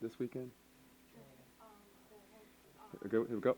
this weekend? Here we go.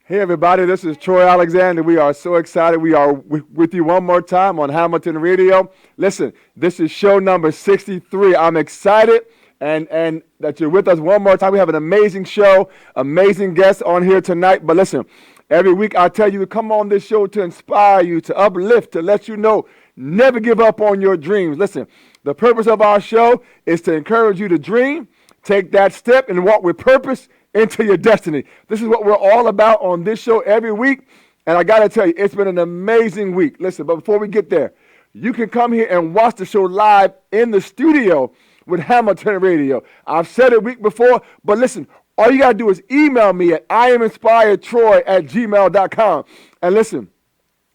Hey everybody, this is Troy Alexander. We are so excited. We are with you one more time on Hamilton Radio. Listen, this is show number 63. I'm excited and that you're with us one more time. We have an amazing show, amazing guests on here tonight. But listen, every week I tell you to come on this show to inspire you, to uplift, to let you know, never give up on your dreams. Listen, the purpose of our show is to encourage you to dream, take that step, and walk with purpose into your destiny. This is what we're all about on this show every week. And I got to tell you, it's been an amazing week. Listen, but before we get there, you can come here and watch the show live in the studio with Hamilton Radio. I've said it week before, but listen, all you got to do is email me at iaminspiredtroy@gmail.com. And listen,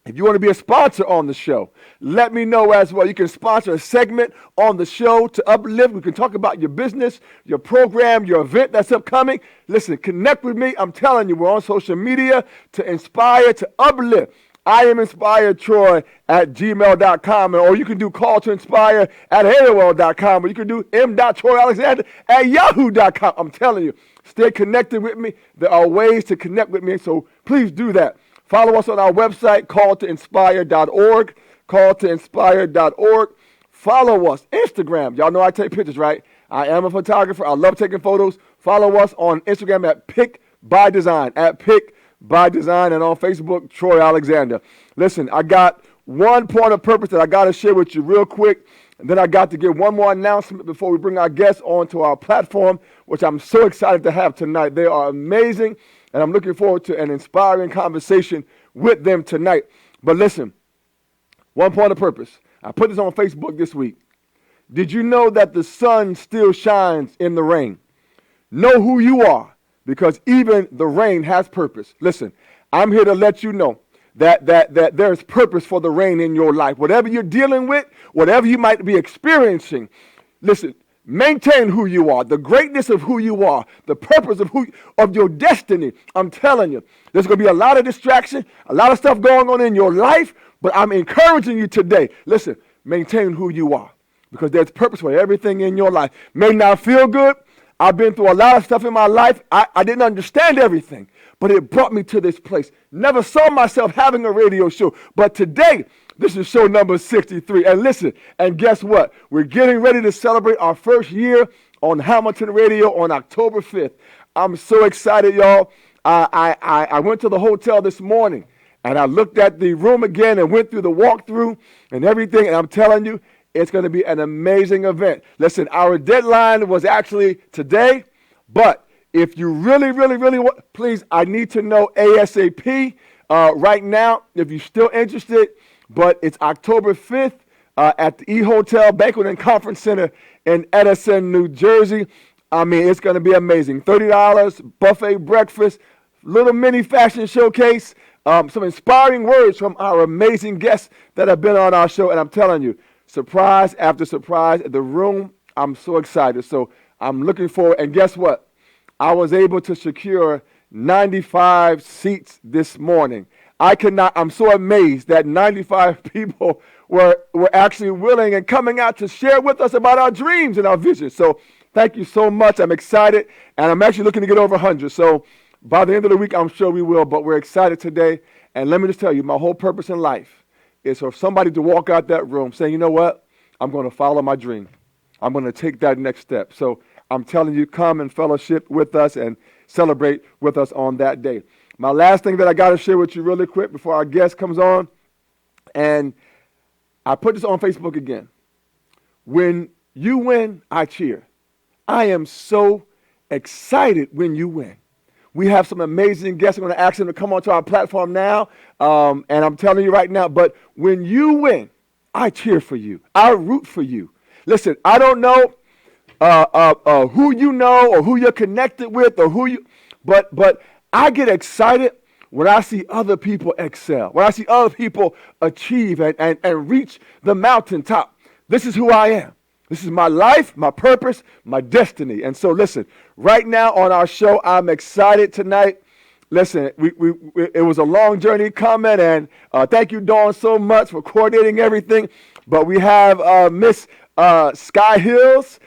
if you want to be a sponsor on the show, let me know as well. You can sponsor a segment on the show to uplift. We can talk about your business, your program, your event that's upcoming. Listen, connect with me. I'm telling you, we're on social media to inspire, to uplift. iaminspiredtroy@gmail.com. Or you can do call to inspire at AOL.com. Or you can do m.troyalexander@yahoo.com. I'm telling you, stay connected with me. There are ways to connect with me, so please do that. Follow us on our website, calltoinspire.org, calltoinspire.org. Follow us, Instagram. Y'all know I take pictures, right? I am a photographer. I love taking photos. Follow us on Instagram at Pick by Design, and on Facebook, Troy Alexander. Listen, I got one point of purpose that I got to share with you real quick, and then I got to give one more announcement before we bring our guests onto our platform, which I'm so excited to have tonight. They are amazing. And I'm looking forward to an inspiring conversation with them tonight. But listen, one point of purpose. I put this on Facebook this week. Did you know that the sun still shines in the rain? Know who you are, because even the rain has purpose. Listen, I'm here to let you know that there's purpose for the rain in your life. Whatever you're dealing with, whatever you might be experiencing, listen, maintain who you are, the greatness of who you are, the purpose of your destiny. I'm telling you, there's going to be a lot of distraction, a lot of stuff going on in your life, but I'm encouraging you today. Listen, maintain who you are, because there's purpose for everything in your life. May not feel good. I've been through a lot of stuff in my life. I didn't understand everything, but it brought me to this place. Never saw myself having a radio show, but today, this is show number 63. And listen, and guess what? We're getting ready to celebrate our first year on Hamilton Radio on October 5th. I'm so excited, y'all. I went to the hotel this morning, and I looked at the room again and went through the walkthrough and everything, and I'm telling you, it's going to be an amazing event. Listen, our deadline was actually today, but if you really, really, really want, please, I need to know ASAP right now if you're still interested. But it's October 5th at the E Hotel Banquet and Conference Center in Edison, New Jersey. I mean, it's going to be amazing. $30, buffet breakfast, little mini fashion showcase, some inspiring words from our amazing guests that have been on our show. And I'm telling you, surprise after surprise at the room. I'm so excited. So I'm looking forward. And guess what? I was able to secure 95 seats this morning. I'm so amazed that 95 people were actually willing and coming out to share with us about our dreams and our visions. So thank you so much. I'm excited, and I'm actually looking to get over 100. So by the end of the week, I'm sure we will, but we're excited today. And let me just tell you, my whole purpose in life is for somebody to walk out that room saying, you know what? I'm going to follow my dream. I'm going to take that next step. So I'm telling you, come and fellowship with us and celebrate with us on that day. My last thing that I got to share with you really quick before our guest comes on, and I put this on Facebook again. When you win, I cheer. I am so excited when you win. We have some amazing guests. I'm going to ask them to come onto our platform now, and I'm telling you right now, but when you win, I cheer for you. I root for you. Listen, I don't know who you know or who you're connected with or but I get excited when I see other people excel, when I see other people achieve and reach the mountaintop. This is who I am. This is my life, my purpose, my destiny. And so listen, right now on our show, I'm excited tonight. Listen, it was a long journey coming, and thank you, Dawn, so much for coordinating everything. But we have Miss Sky Hills.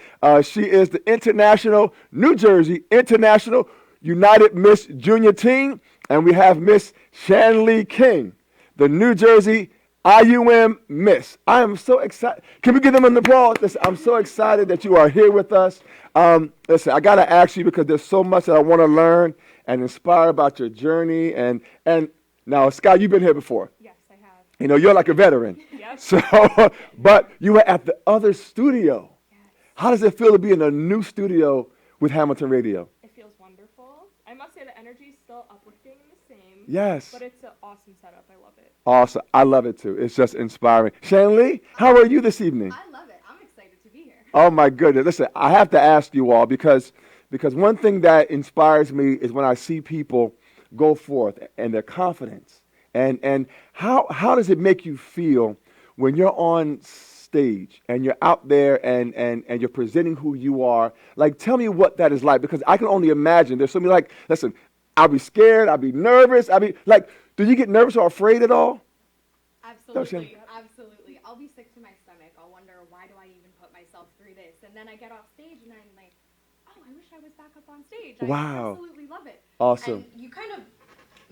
She is the New Jersey International United Miss Junior Team. And we have Miss Shanleigh King, the New Jersey IUM Miss. I am so excited. Can we give them an applause? Listen, I'm so excited that you are here with us. Listen, I got to ask you because there's so much that I want to learn and inspire about your journey. And now, Sky, you've been here before. Yes, I have. You know, you're like a veteran. Yep. So, but you were at the other studio. Yes. How does it feel to be in a new studio with Hamilton Radio? It feels wonderful. I must say the energy is still uplifting and the same. Yes. But it's an awesome setup. I love it. Awesome. I love it too. It's just inspiring. Shanleigh, how are you this evening? I love it. I'm excited to be here. Oh my goodness. Listen, I have to ask you all because one thing that inspires me is when I see people go forth and their confidence. And how does it make you feel when you're on stage and you're out there and you're presenting who you are? Like, tell me what that is like, because I can only imagine. There's so many, like, listen, I'll be scared, I'll be nervous, do you get nervous or afraid at all? Absolutely. Absolutely. I'll be sick to my stomach. I'll wonder, why do I even put myself through this? And then I get off stage and I'm like, oh, I wish I was back up on stage. Wow. I absolutely love it. Awesome. And you kind of,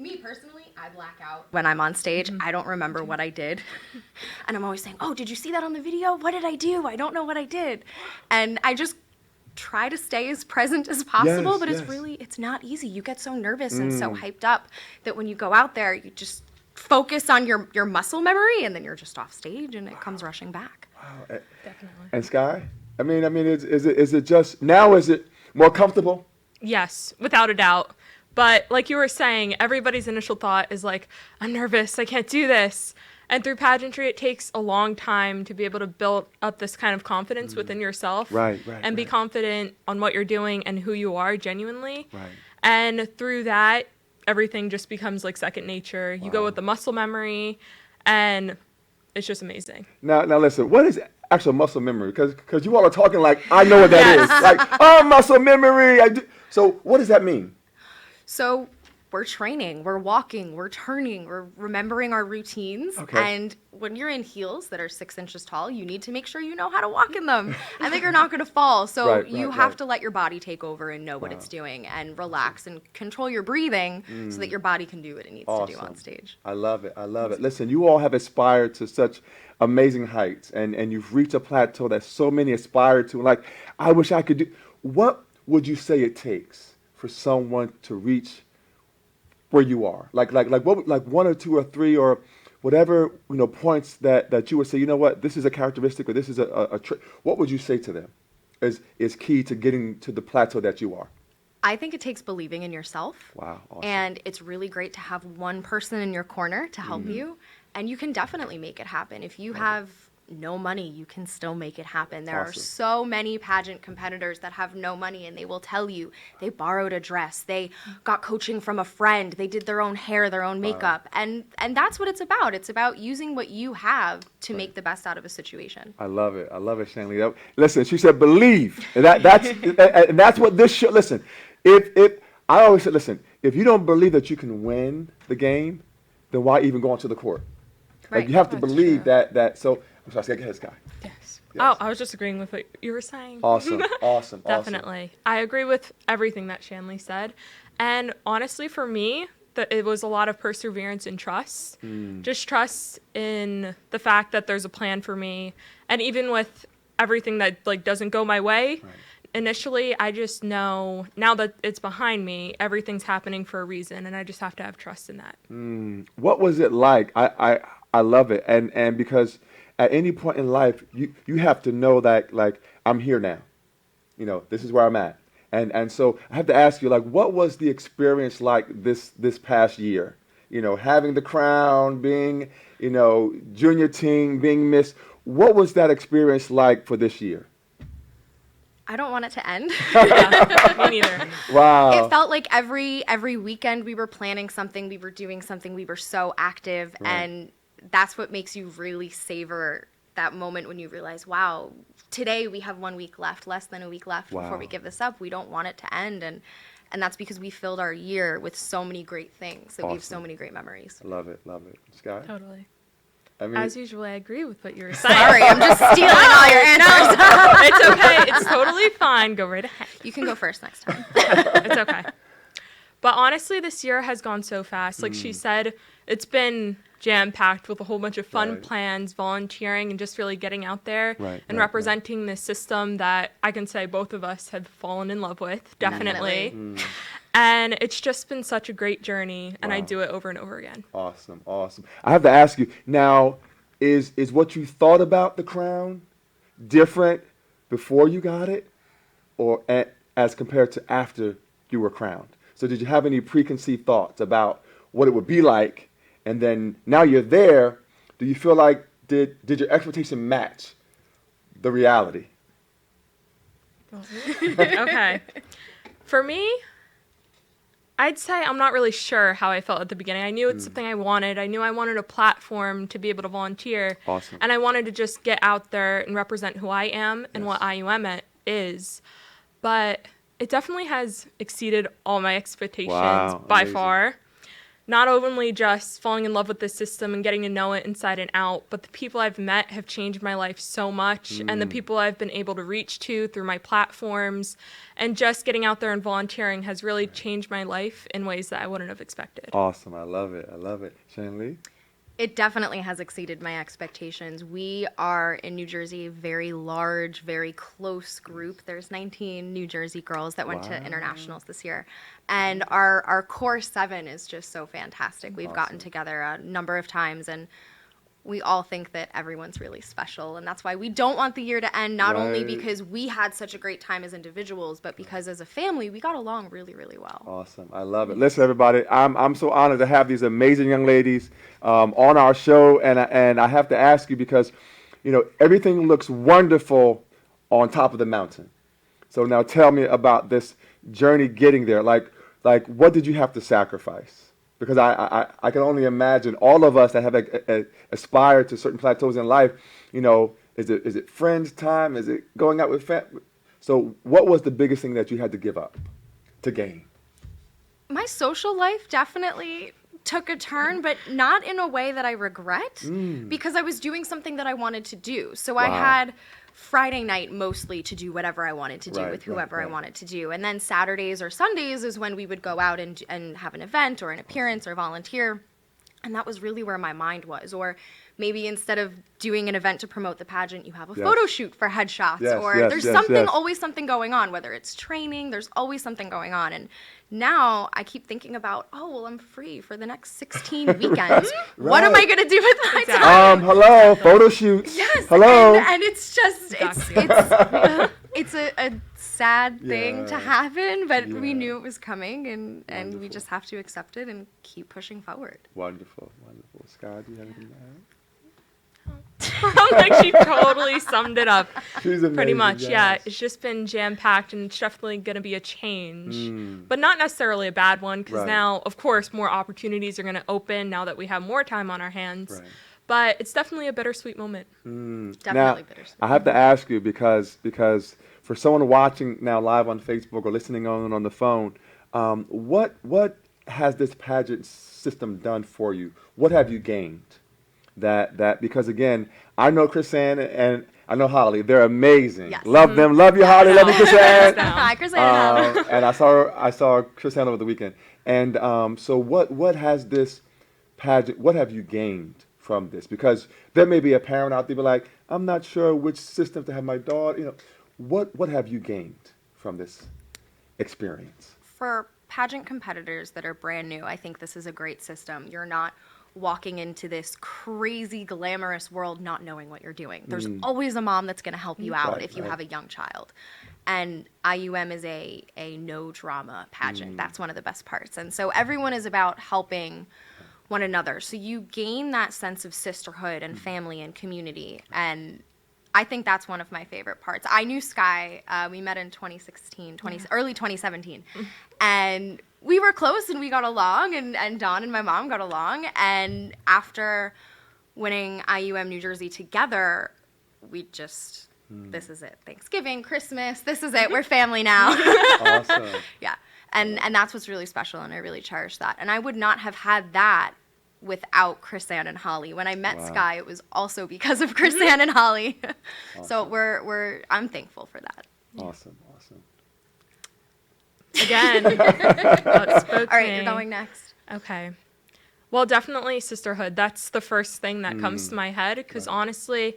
me personally, I black out when I'm on stage. I don't remember what I did. And I'm always saying, oh, did you see that on the video? What did I do? I don't know what I did. And I just try to stay as present as possible, Yes, but yes. it's not easy. You get so nervous and so hyped up that when you go out there, you just focus on your muscle memory, and then you're just off stage and it comes rushing back. Wow. Definitely. And Sky? I mean, is it just, now is it more comfortable? Yes, without a doubt. But like you were saying, everybody's initial thought is like, I'm nervous, I can't do this. And through pageantry, it takes a long time to be able to build up this kind of confidence within yourself. Right, and be confident on what you're doing and who you are genuinely. Right. And through that, everything just becomes like second nature. You go with the muscle memory, and it's just amazing. Now listen, what is actual muscle memory? Because you all are talking like I know what that is. Like, oh, muscle memory. So what does that mean? So we're training, we're walking, we're turning, we're remembering our routines. Okay. And when you're in heels that are 6 inches tall, you need to make sure you know how to walk in them and that you're not going to fall. So you have to let your body take over and know what it's doing and relax and control your breathing so that your body can do what it needs to do on stage. I love it. I love it. Listen, you all have aspired to such amazing heights, and you've reached a plateau that so many aspire to. Like, I wish I could do. What would you say it takes for someone to reach where you are? Like what? Like 1 or 2 or 3 or whatever points that you would say. You know what? This is a characteristic, or this is a trait. What would you say to them? Is key to getting to the plateau that you are. I think it takes believing in yourself. Wow. Awesome. And it's really great to have one person in your corner to help you. And you can definitely make it happen. If you have no money, you can still make it happen. There are so many pageant competitors that have no money, and they will tell you they borrowed a dress, they got coaching from a friend, they did their own hair, their own makeup. And that's what it's about. It's about using what you have to make the best out of a situation. I love it. I love it, Shanleigh. Listen, she said believe. And that's what this show, listen, if I always say, listen, if you don't believe that you can win the game, then why even go onto the court? Like, you have to believe that. So, I'm sorry, go ahead, Sky. Yes. Oh, I was just agreeing with what you were saying. Awesome. Definitely. I agree with everything that Shanleigh said. And honestly, for me, it was a lot of perseverance and trust. Just trust in the fact that there's a plan for me. And even with everything that like doesn't go my way, initially, I just know now that it's behind me, everything's happening for a reason, and I just have to have trust in that. What was it like? I love it. And because at any point in life, you have to know that, like, I'm here now. This is where I'm at. And so I have to ask you, like, what was the experience like this past year? Having the crown, being, junior team, being Miss. What was that experience like for this year? I don't want it to end. Me neither. Wow. It felt like every weekend we were planning something, we were doing something, we were so active, and that's what makes you really savor that moment when you realize, wow, today we have 1 week left, less than a week left before we give this up. We don't want it to end, and that's because we filled our year with so many great things that we have so many great memories. Love it. Sky? Totally. I mean, As usual, I agree with what you were saying. Sorry, I'm just stealing all your answers. No, it's okay. It's totally fine. Go right ahead. You can go first next time. It's okay. But honestly, this year has gone so fast. Like she said, it's been jam-packed with a whole bunch of fun plans, volunteering, and just really getting out there and representing this system that I can say both of us have fallen in love with, definitely. And it's just been such a great journey, and I do it over and over again. Awesome, awesome. I have to ask you, now, is what you thought about the crown different before you got it or as compared to after you were crowned? So did you have any preconceived thoughts about what it would be like? And then now you're there, do you feel like did your expectation match the reality? Okay. For me, I'd say I'm not really sure how I felt at the beginning. I knew it's something I wanted. I knew I wanted a platform to be able to volunteer. Awesome. And I wanted to just get out there and represent who I am and what IUM is. But it definitely has exceeded all my expectations by far. Not only just falling in love with the system and getting to know it inside and out, but the people I've met have changed my life so much, and the people I've been able to reach to through my platforms, and just getting out there and volunteering has really changed my life in ways that I wouldn't have expected. Awesome. I love it. I love it. Shanleigh? It definitely has exceeded my expectations. We are in New Jersey a very large, very close group. There's 19 New Jersey girls that went to internationals this year. And our core 7 is just so fantastic. We've gotten together a number of times, and we all think that everyone's really special. And that's why we don't want the year to end, not only because we had such a great time as individuals, but because as a family, we got along really, really well. Awesome. I love it. Listen, everybody, I'm so honored to have these amazing young ladies on our show. And I have to ask you because, you know, everything looks wonderful on top of the mountain. So now tell me about this journey getting there. Like what did you have to sacrifice? Because I can only imagine all of us that have aspired to certain plateaus in life, you know, is it friends time? Is it going out with family? So what was the biggest thing that you had to give up to gain? My social life definitely took a turn, but not in a way that I regret, because I was doing something that I wanted to do. So I had Friday night mostly to do whatever I wanted to do with whoever I wanted to do. And then Saturdays or Sundays is when we would go out and have an event or an appearance or volunteer. And that was really where my mind was. Or maybe instead of doing an event to promote the pageant, you have a photo shoot for headshots. There's always something going on, whether it's training, there's always something going on. And now I keep thinking about, I'm free for the next 16 weekends. What am I going to do with my time? Hello, photo shoots. Yes. Hello. And it's just, it's a sad thing to happen, but we knew it was coming, and we just have to accept it and keep pushing forward. Wonderful, wonderful. Sky, do you have anything to add? Like she totally summed it up. She's amazing, pretty much. yes. Yeah, it's just been jam-packed, and it's definitely going to be a change, but not necessarily a bad one, because now, of course, more opportunities are going to open now that we have more time on our hands. But it's definitely a bittersweet moment. Definitely bittersweet. I have to ask you because for someone watching now live on Facebook or listening on the phone, what has this pageant system done for you? What have you gained? That because again, I know Chris-Ann and I know Holly. They're amazing. Yes. Love them. Love you, Holly. Love you, Chris-Ann. Hi, Chris-Ann. And I saw Chris-Ann over the weekend. And so what has this pageant? What have you gained from this? Because there may be a parent out there be like, I'm not sure which system to have my daughter. You know, what have you gained from this experience? For pageant competitors that are brand new, I think this is a great system. You're not walking into this crazy glamorous world not knowing what you're doing. There's always a mom that's going to help you out if you have a young child. And IUM is a no drama pageant. That's one of the best parts. And so everyone is about helping one another. So you gain that sense of sisterhood and family and community. And I think that's one of my favorite parts. I knew Sky. We met in 2016, early 2017. And we were close and we got along, and Dawn and my mom got along. And after winning IUM New Jersey together, we just, this is it. Thanksgiving, Christmas, this is it. We're family now. Awesome. Yeah. And that's what's really special, and I really cherish that. And I would not have had that without Chris Ann and Holly. When I met Sky, it was also because of Chris Ann and Holly. So I'm thankful for that. Awesome. Again, that spoke All right, to me. you're going next. Okay. Well, definitely sisterhood. That's the first thing that comes to my head because honestly,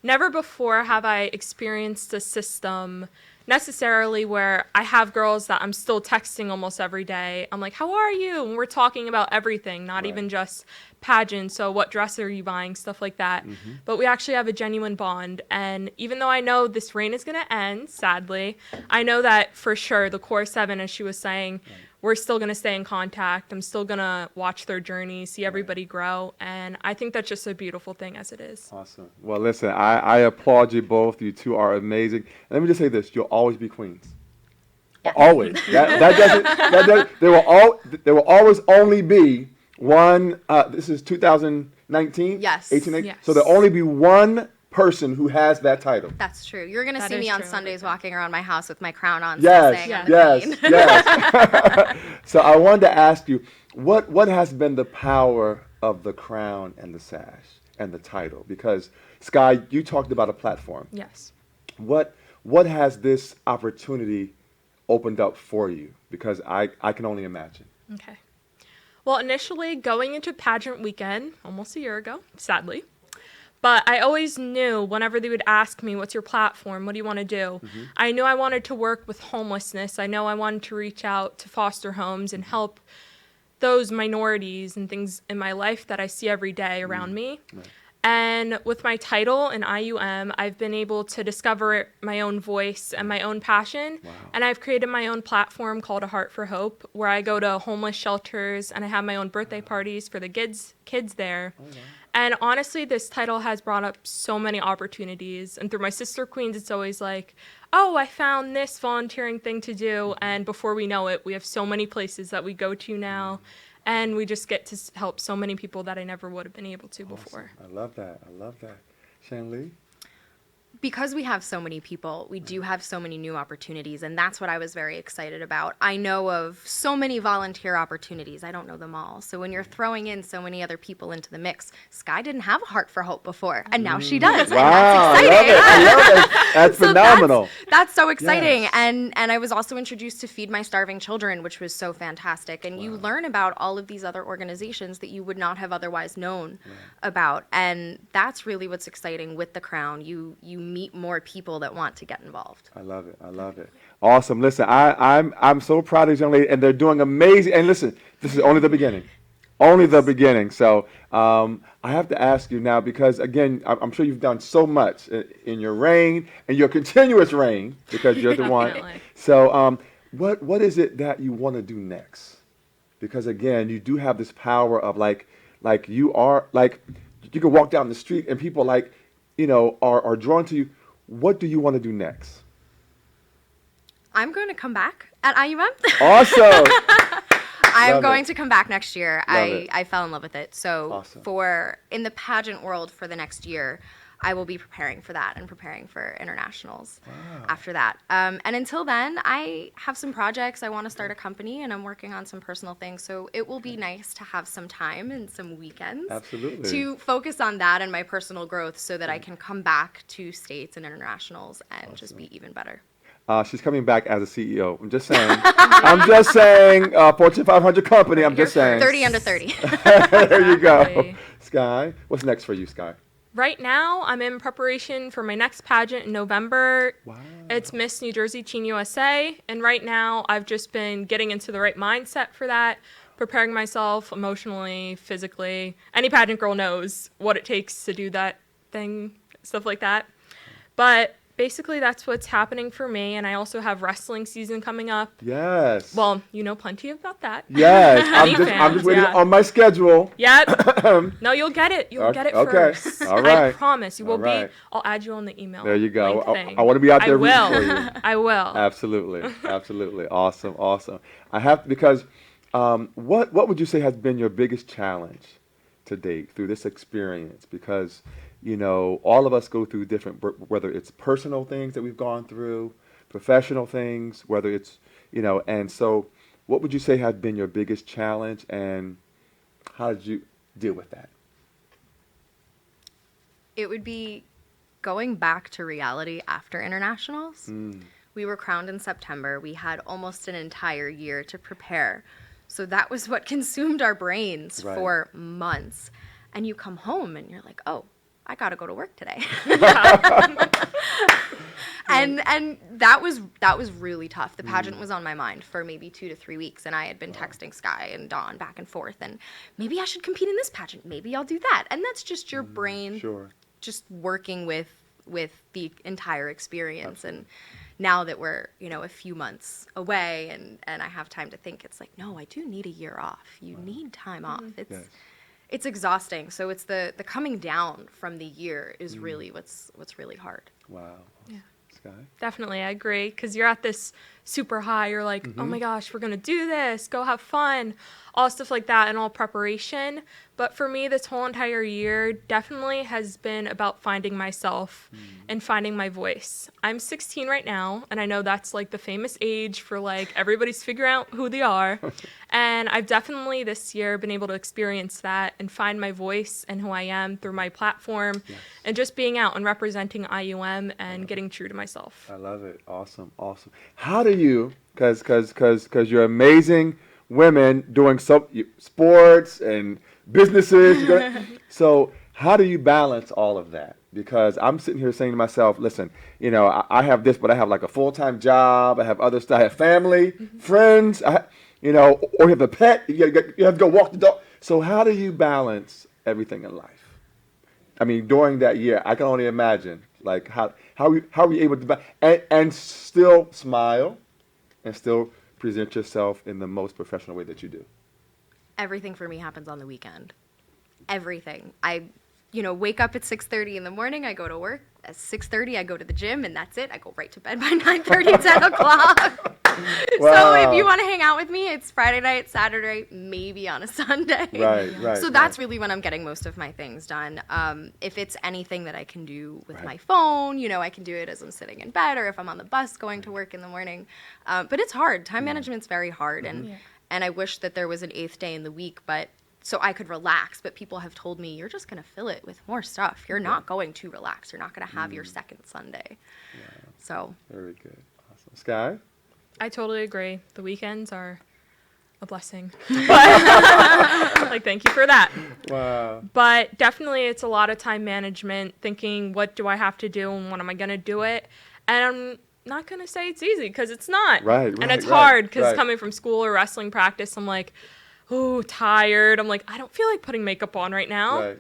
never before have I experienced a system necessarily where I have girls that I'm still texting almost every day. I'm like, how are you? And we're talking about everything, not even just pageants. So what dress are you buying? Stuff like that. But we actually have a genuine bond. And even though I know this reign is going to end, sadly, I know that for sure the core 7, as she was saying, we're still going to stay in contact. I'm still going to watch their journey, see everybody grow. And I think that's just a beautiful thing as it is. Awesome. Well, listen, I applaud you both. You two are amazing. And let me just say this: you'll always be queens. Yes. Always. There will always only be one. This is 2019. Yes. 18. Yes. So there'll only be one person who has that title. That's true. You're going to That see is me on true. Sundays walking around my house with my crown on. Yes, saying I'm the queen. yes. So I wanted to ask you, what has been the power of the crown and the sash and the title? Because Sky, you talked about a platform. Yes. What has this opportunity opened up for you? Because I can only imagine. Okay. Well, initially going into pageant weekend, almost a year ago, sadly, but I always knew whenever they would ask me, what's your platform? What do you want to do? I knew I wanted to work with homelessness. I know I wanted to reach out to foster homes and help those minorities and things in my life that I see every day around me. Right. And with my title in IUM, I've been able to discover my own voice and my own passion. Wow. And I've created my own platform called A Heart for Hope, where I go to homeless shelters and I have my own birthday parties for the kids there. Oh, wow. And honestly, this title has brought up so many opportunities. And through my sister queens, it's always like, oh, I found this volunteering thing to do. And before we know it, we have so many places that we go to now. And we just get to help so many people that I never would have been able to before. I love that. Shanleigh? Because we have so many people, we do have so many new opportunities, and that's what I was very excited about. I know of so many volunteer opportunities. I don't know them all. So when you're throwing in so many other people into the mix, Sky didn't have a Heart for Hope before, and now she does. Wow, And that's exciting. I love it. That's So phenomenal. That's so exciting. Yes. And I was also introduced to Feed My Starving Children, which was so fantastic. And you learn about all of these other organizations that you would not have otherwise known about. And that's really what's exciting with the Crown. You meet more people that want to get involved. I love it. Awesome. Listen, I'm so proud of these young ladies, and they're doing amazing. And listen, this is only the beginning. Only the beginning. So I have to ask you now, because again, I'm sure you've done so much in your reign and your continuous reign, because you're the one. Definitely. So what is it that you want to do next? Because again, you do have this power of like you are, like you can walk down the street and people like, are drawn to you. What do you want to do next? I'm going to come back at IUM. Awesome. I'm Love going it. to come back next year. Love it. I fell in love with it. So Awesome. in the pageant world for the next year, I will be preparing for that and preparing for internationals after that. And until then, I have some projects. I want to start a company, and I'm working on some personal things. So it will be nice to have some time and some weekends Absolutely. to focus on that and my personal growth so that I can come back to states and internationals and just be even better. She's coming back as a CEO. I'm just saying. Fortune 500 company. I'm just saying. 30 under 30. There you go. Exactly. Sky, what's next for you, Sky? Right now, I'm in preparation for my next pageant in November. Wow. It's Miss New Jersey Teen USA. And right now, I've just been getting into the right mindset for that, preparing myself emotionally, physically. Any pageant girl knows what it takes to do that thing, stuff like that. But basically, that's what's happening for me. And I also have wrestling season coming up. Yes. Well, you know plenty about that. Yes. Any I'm just fans, waiting yeah. on my schedule. Yep. No, you'll get it. You'll get it Okay. first. All right. I promise. You will All right. be. I'll add you on the email. There you go. link I thing. want to be out there I rooting will. for you. I will. Absolutely. Awesome. I have, because what would you say has been your biggest challenge to date through this experience? Because all of us go through different, whether it's personal things that we've gone through, professional things, whether it's and so what would you say has been your biggest challenge, and how did you deal with that? It would be going back to reality after internationals. We were crowned in September. We had almost an entire year to prepare. So that was what consumed our brains Right. for months. And you come home and you're like, oh, I got to go to work today. And that was really tough. The pageant was on my mind for maybe 2 to 3 weeks, and I had been texting Sky and Dawn back and forth, and maybe I should compete in this pageant. Maybe I'll do that. And that's just your brain Sure. just working with the entire experience. And now that we're, a few months away and I have time to think, it's like, no, I do need a year off. You need time off. Yes. It's exhausting. So it's the coming down from the year is really what's really hard. Wow. Yeah. Sky? Definitely, I agree. Because you're at this super high. You're like, oh my gosh, we're going to do this. Go have fun. All stuff like that and all preparation. But for me, this whole entire year definitely has been about finding myself and finding my voice. I'm 16 right now, and I know that's like the famous age for like everybody's figuring out who they are. And I've definitely this year been able to experience that and find my voice and who I am through my platform and just being out and representing IUM and getting true to myself. I love it. Awesome. Awesome. How do you, because you're amazing women doing some sports and businesses. So how do you balance all of that? Because I'm sitting here saying to myself, listen, I have this, but I have like a full-time job. I have other stuff. I have family, friends, or you have a pet. You have to go walk the dog. So how do you balance everything in life? I mean, during that year, I can only imagine, like, how are you able to and still smile and still present yourself in the most professional way that you do? Everything for me happens on the weekend. Everything. I, wake up at 6:30 in the morning. I go to work. At 6:30, I go to the gym, and that's it. I go right to bed by 9:30, 10 o'clock. Wow. So if you want to hang out with me, it's Friday night, Saturday, maybe on a Sunday. Right. So that's really when I'm getting most of my things done. If it's anything that I can do with my phone, I can do it as I'm sitting in bed or if I'm on the bus going to work in the morning. But it's hard. Time management's very hard. And I wish that there was an 8th day in the week, so I could relax. But people have told me, you're just going to fill it with more stuff. You're not going to relax. You're not going to have your second Sunday. So. Very good. Awesome. Sky? I totally agree. The weekends are a blessing. Like, thank you for that. Wow. But definitely it's a lot of time management, thinking, what do I have to do and when am I going to do it? And I'm not going to say it's easy because it's not. Right. And it's hard because coming from school or wrestling practice, I'm like, oh, tired. I'm like, I don't feel like putting makeup on right now. Right.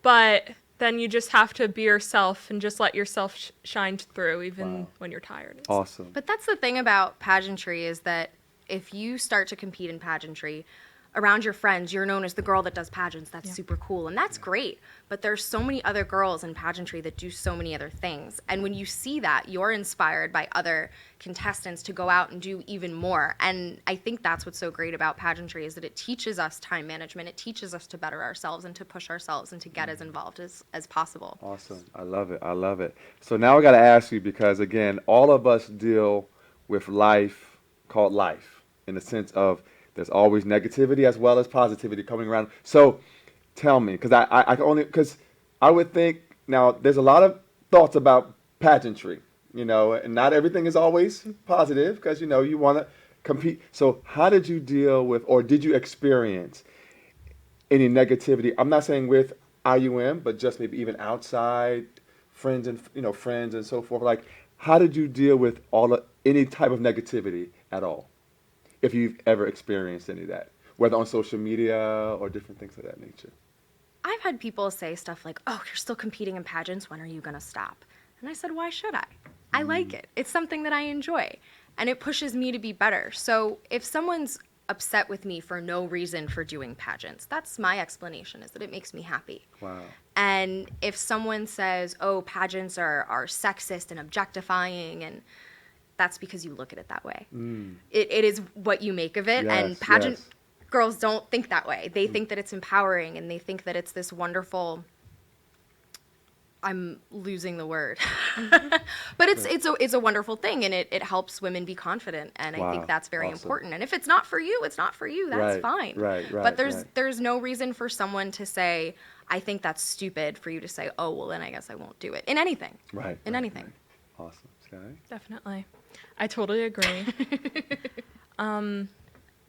But then you just have to be yourself and just let yourself shine through even when you're tired. Awesome. But that's the thing about pageantry is that if you start to compete in pageantry, around your friends, you're known as the girl that does pageants. That's super cool. And that's great. But there's so many other girls in pageantry that do so many other things. And when you see that, you're inspired by other contestants to go out and do even more. And I think that's what's so great about pageantry is that it teaches us time management. It teaches us to better ourselves and to push ourselves and to get as involved as possible. Awesome. I love it. So now I got to ask you, because again, all of us deal with life called life in the sense of there's always negativity as well as positivity coming around. So tell me, because I would think, now there's a lot of thoughts about pageantry, and not everything is always positive because, you want to compete. So how did you deal with, or did you experience any negativity? I'm not saying with IUM, but just maybe even outside friends and, friends and so forth. Like, how did you deal with any type of negativity at all? If you've ever experienced any of that, whether on social media or different things of that nature. I've had people say stuff like, oh, you're still competing in pageants. When are you going to stop? And I said, why should I? I like it. It's something that I enjoy. And it pushes me to be better. So if someone's upset with me for no reason for doing pageants, that's my explanation, is that it makes me happy. Wow. And if someone says, oh, pageants are sexist and objectifying, and that's because you look at it that way. It is what you make of it. Yes, and pageant girls don't think that way. They think that it's empowering, and they think that it's this wonderful I'm losing the word. But it's a wonderful thing, and it helps women be confident, and I think that's very important. And if it's not for you, it's not for you. That's fine. Right. But there's no reason for someone to say, I think that's stupid, for you to say, oh, well, then I guess I won't do it. In anything. Right. In anything. Right. Awesome. Sky? Definitely. I totally agree.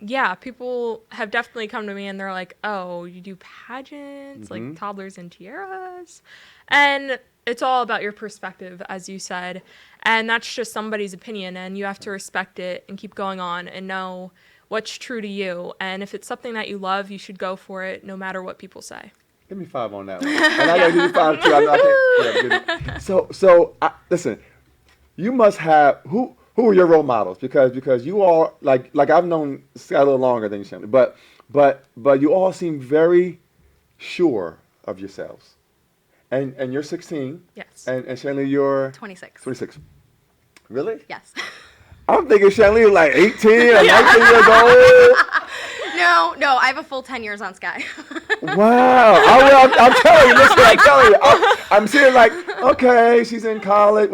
Yeah, people have definitely come to me and they're like, oh, you do pageants, like toddlers and tiaras. And it's all about your perspective, as you said. And that's just somebody's opinion, and you have to respect it and keep going on and know what's true to you. And if it's something that you love, you should go for it no matter what people say. Give me 5 on that one. And I gotta give you 5 too. So listen, you must have, who are your role models? Because you all, like I've known Sky a little longer than you, Shanleigh, but you all seem very sure of yourselves. And you're 16. Yes. And Shanleigh, you're 26. 26. Really? Yes. I'm thinking Shanleigh is like 18 or 19 years old. No, I have a full 10 years on Sky. Wow. I'm telling you, listen, I'm seeing like, okay, she's in college.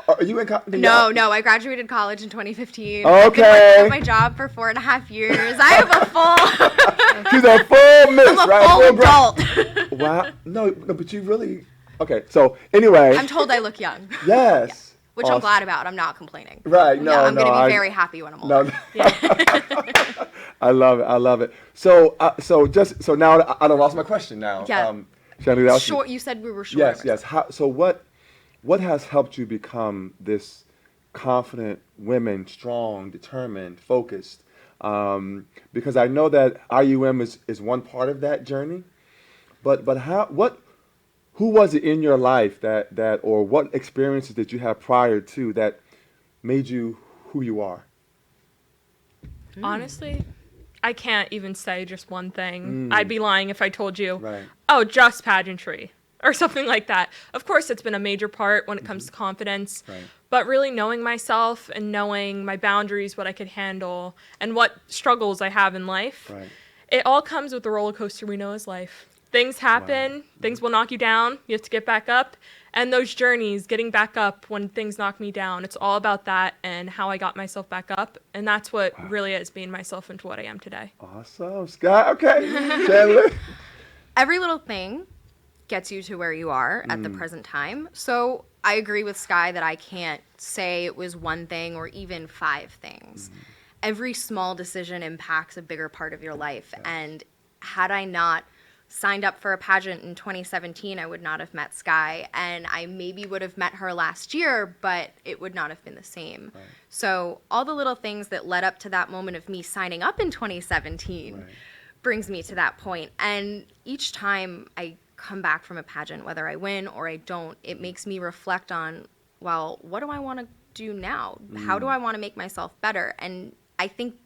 Are you in college? No, I graduated college in 2015. Okay. I've been working at my job for 4.5 years. I have a full... She's a full miss, I'm a right? full adult. Wow. No, but you really... Okay, so anyway. I'm told I look young. Yes. Yeah. Which I'm glad about. I'm not complaining. Right, I'm going to be very happy when I'm older. No. Yeah. I love it. So now I lost my question now. Yeah. Shanleigh, you said we were short. Yes. So what has helped you become this confident woman, strong, determined, focused? Because I know that IUM is one part of that journey, but who was it in your life that or what experiences did you have prior to that made you who you are? Honestly, I can't even say just one thing. I'd be lying if I told you, Right. oh, just pageantry or something like that. Of course, it's been a major part when it comes to confidence, Right. but really knowing myself and knowing my boundaries, what I could handle, and what struggles I have in life, Right. it all comes with the roller coaster we know as life. Things happen, things will knock you down, you have to get back up, and those journeys, getting back up when things knock me down, it's all about that and how I got myself back up, and that's what really has made myself into what I am today. Awesome. Sky, okay. Shanleigh. Every little thing gets you to where you are at the present time. So I agree with Sky that I can't say it was one thing or even 5 things. Every small decision impacts a bigger part of your life. Yeah. And had I not signed up for a pageant in 2017, I would not have met Sky, and I maybe would have met her last year, but it would not have been the same. Right. So all the little things that led up to that moment of me signing up in 2017 brings me to that point. And each time I come back from a pageant, whether I win or I don't, it makes me reflect on, well, what do I want to do now? How do I want to make myself better? And I think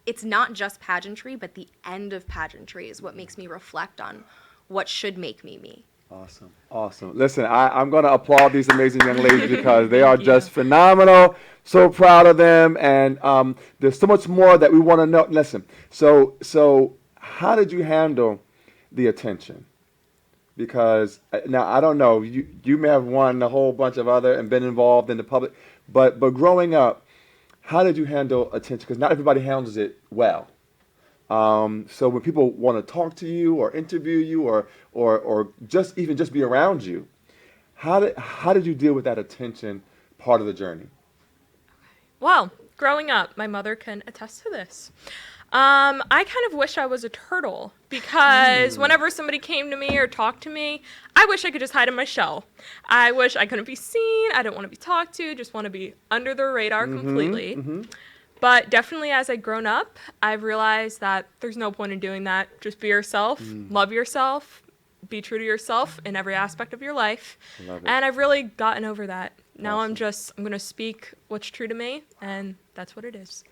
it's not just pageantry, but the end of pageantry is what makes me reflect on what should make me me. Awesome. Listen, I'm going to applaud these amazing young ladies because they are just phenomenal. So proud of them. And there's so much more that we want to know. Listen, so how did you handle the attention? Because now, I don't know, you may have won a whole bunch of other and been involved in the public, but growing up, how did you handle attention? Because not everybody handles it well. So when people want to talk to you or interview you or just be around you, how did you deal with that attention part of the journey? Well, growing up, my mother can attest to this. I kind of wish I was a turtle because whenever somebody came to me or talked to me, I wish I could just hide in my shell. I wish I couldn't be seen. I didn't want to be talked to. Just want to be under the radar completely. But definitely as I've grown up, I've realized that there's no point in doing that. Just be yourself, love yourself, be true to yourself in every aspect of your life. And I've really gotten over that. Now I'm going to speak what's true to me, and that's what it is.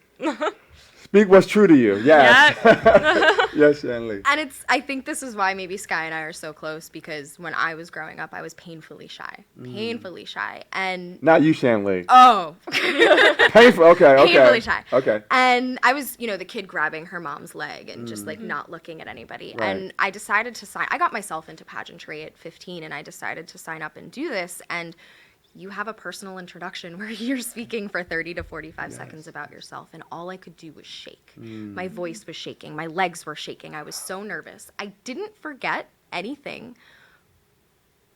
Speak what's true to you. Yes. Yep. Yes, Shanleigh. And I think this is why maybe Sky and I are so close, because when I was growing up, I was painfully shy. Painfully shy. And Not you, Shanleigh. oh, Painful. Okay. painfully shy. Okay. And I was, the kid grabbing her mom's leg and just like not looking at anybody. Right. And I decided to I got myself into pageantry at 15, and I decided to sign up and do this. And you have a personal introduction where you're speaking for 30 to 45 seconds about yourself, and all I could do was shake. My voice was shaking. My legs were shaking. I was so nervous. I didn't forget anything,